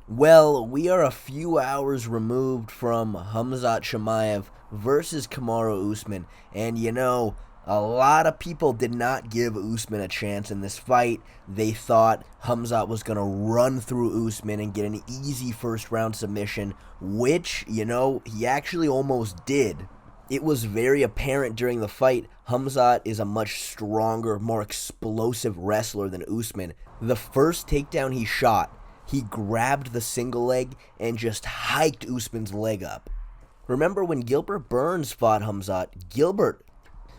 Well, we are a few hours removed from Khamzat Chimaev versus Kamaru Usman, and a lot of people did not give Usman a chance in this fight. They thought Khamzat was going to run through Usman and get an easy first round submission, which, he actually almost did. It was very apparent during the fight. Khamzat is a much stronger, more explosive wrestler than Usman. The first takedown he shot, he grabbed the single leg and just hiked Usman's leg up. Remember when Gilbert Burns fought Khamzat?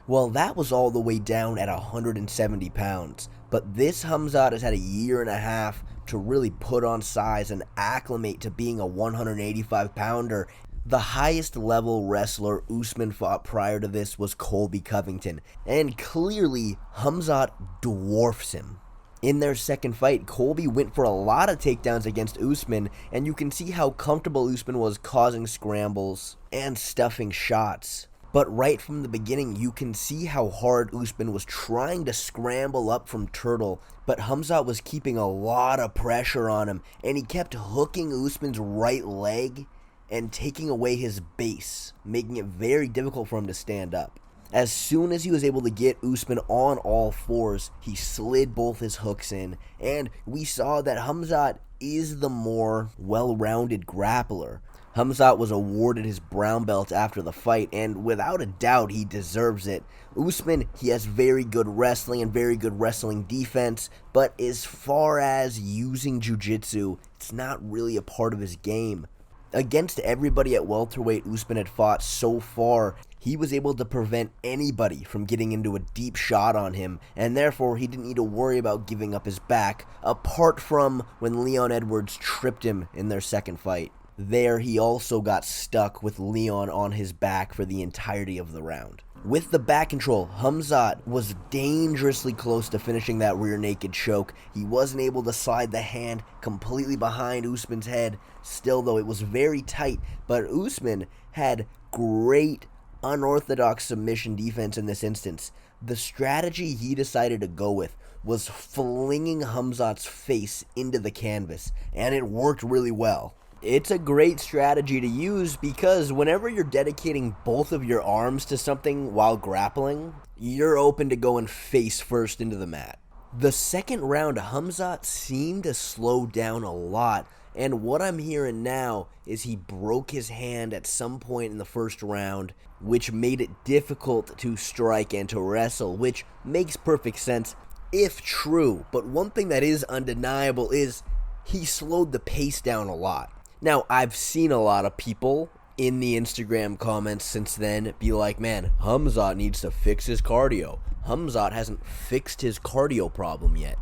Well, that was all the way down at 170 pounds. But this Khamzat has had a year and a half to really put on size and acclimate to being a 185 pounder. The highest level wrestler Usman fought prior to this was Colby Covington, and clearly Khamzat dwarfs him. In their second fight, Colby went for a lot of takedowns against Usman, and you can see how comfortable Usman was causing scrambles and stuffing shots. But right from the beginning, you can see how hard Usman was trying to scramble up from Turtle, but Khamzat was keeping a lot of pressure on him, and he kept hooking Usman's right leg and taking away his base, making it very difficult for him to stand up. As soon as he was able to get Usman on all fours, he slid both his hooks in, and we saw that Khamzat is the more well-rounded grappler. Khamzat was awarded his brown belt after the fight, and without a doubt, he deserves it. Usman, he has very good wrestling and very good wrestling defense, but as far as using jiu-jitsu, it's not really a part of his game. Against everybody at welterweight Usman had fought so far, he was able to prevent anybody from getting into a deep shot on him, and therefore he didn't need to worry about giving up his back, apart from when Leon Edwards tripped him in their second fight. There, he also got stuck with Leon on his back for the entirety of the round. With the back control, Khamzat was dangerously close to finishing that rear naked choke. He wasn't able to slide the hand completely behind Usman's head. Still, though, it was very tight, but Usman had great unorthodox submission defense in this instance. The strategy he decided to go with was flinging Khamzat's face into the canvas, and it worked really well. It's a great strategy to use because whenever you're dedicating both of your arms to something while grappling, you're open to going face first into the mat. The second round, Khamzat seemed to slow down a lot, and what I'm hearing now is he broke his hand at some point in the first round, which made it difficult to strike and to wrestle, which makes perfect sense if true. But one thing that is undeniable is he slowed the pace down a lot. Now, I've seen a lot of people in the Instagram comments since then be like, man, Khamzat needs to fix his cardio. Khamzat hasn't fixed his cardio problem yet.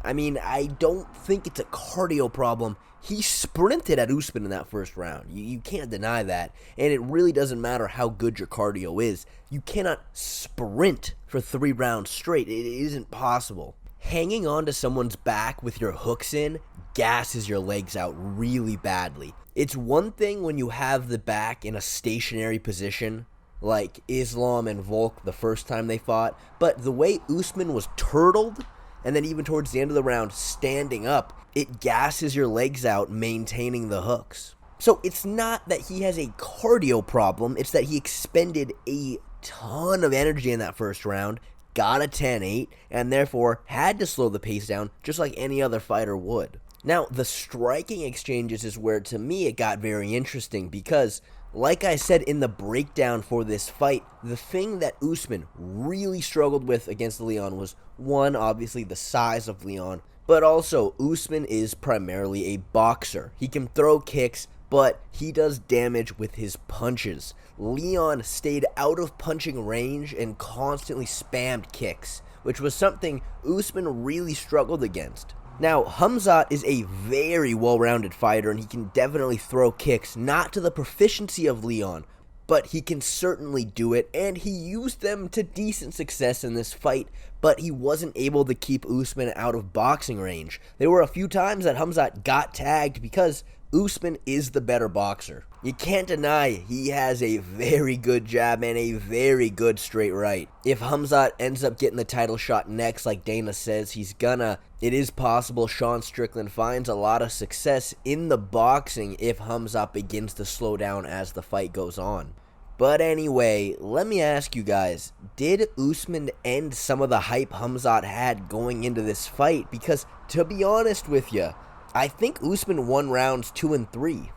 I mean, I don't think it's a cardio problem. He sprinted at Usman in that first round. You can't deny that. And it really doesn't matter how good your cardio is. You cannot sprint for 3 rounds straight. It isn't possible. Hanging on to someone's back with your hooks in gasses your legs out really badly. It's one thing when you have the back in a stationary position, like Islam and Volk the first time they fought, but the way Usman was turtled, and then even towards the end of the round standing up, it gasses your legs out maintaining the hooks. So it's not that he has a cardio problem, it's that he expended a ton of energy in that first round, got a 10-8, and therefore had to slow the pace down just like any other fighter would. Now, the striking exchanges is where, to me, it got very interesting because, like I said in the breakdown for this fight, the thing that Usman really struggled with against Leon was, one, obviously the size of Leon, but also Usman is primarily a boxer. He can throw kicks, but he does damage with his punches. Leon stayed out of punching range and constantly spammed kicks, which was something Usman really struggled against. Now, Khamzat is a very well-rounded fighter, and he can definitely throw kicks, not to the proficiency of Leon, but he can certainly do it, and he used them to decent success in this fight, but he wasn't able to keep Usman out of boxing range. There were a few times that Khamzat got tagged because Usman is the better boxer. You can't deny he has a very good jab and a very good straight right. If Khamzat ends up getting the title shot next, like Dana says he's gonna, it is possible Sean Strickland finds a lot of success in the boxing if Khamzat begins to slow down as the fight goes on. But anyway, let me ask you guys, did Usman end some of the hype Khamzat had going into this fight? Because, to be honest with you, I think Usman won rounds 2 and 3.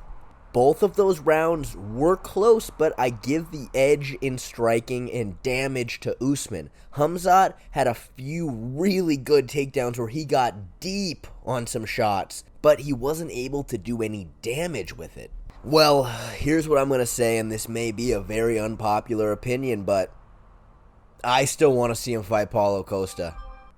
Both of those rounds were close, but I give the edge in striking and damage to Usman. Khamzat had a few really good takedowns where he got deep on some shots, but he wasn't able to do any damage with it. Well, here's what I'm going to say, and this may be a very unpopular opinion, but I still want to see him fight Paulo Costa.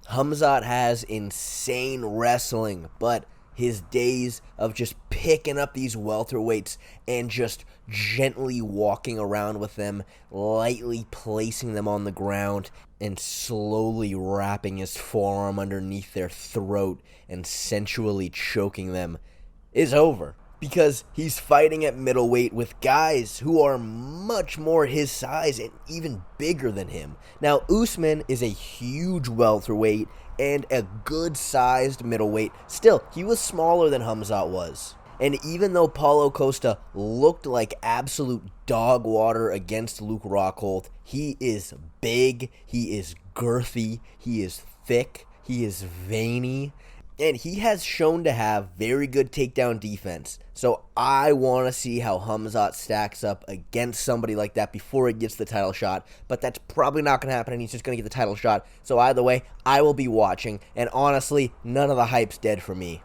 Khamzat has insane wrestling, but his days of just picking up these welterweights and just gently walking around with them, lightly placing them on the ground, and slowly wrapping his forearm underneath their throat and sensually choking them is over. Because he's fighting at middleweight with guys who are much more his size and even bigger than him. Now, Usman is a huge welterweight and a good-sized middleweight. Still, he was smaller than Khamzat was. And even though Paulo Costa looked like absolute dog water against Luke Rockhold, he is big, he is girthy, he is thick, he is veiny, and he has shown to have very good takedown defense. So I want to see how Khamzat stacks up against somebody like that before he gets the title shot. But that's probably not going to happen, and he's just going to get the title shot. So either way, I will be watching. And honestly, none of the hype's dead for me.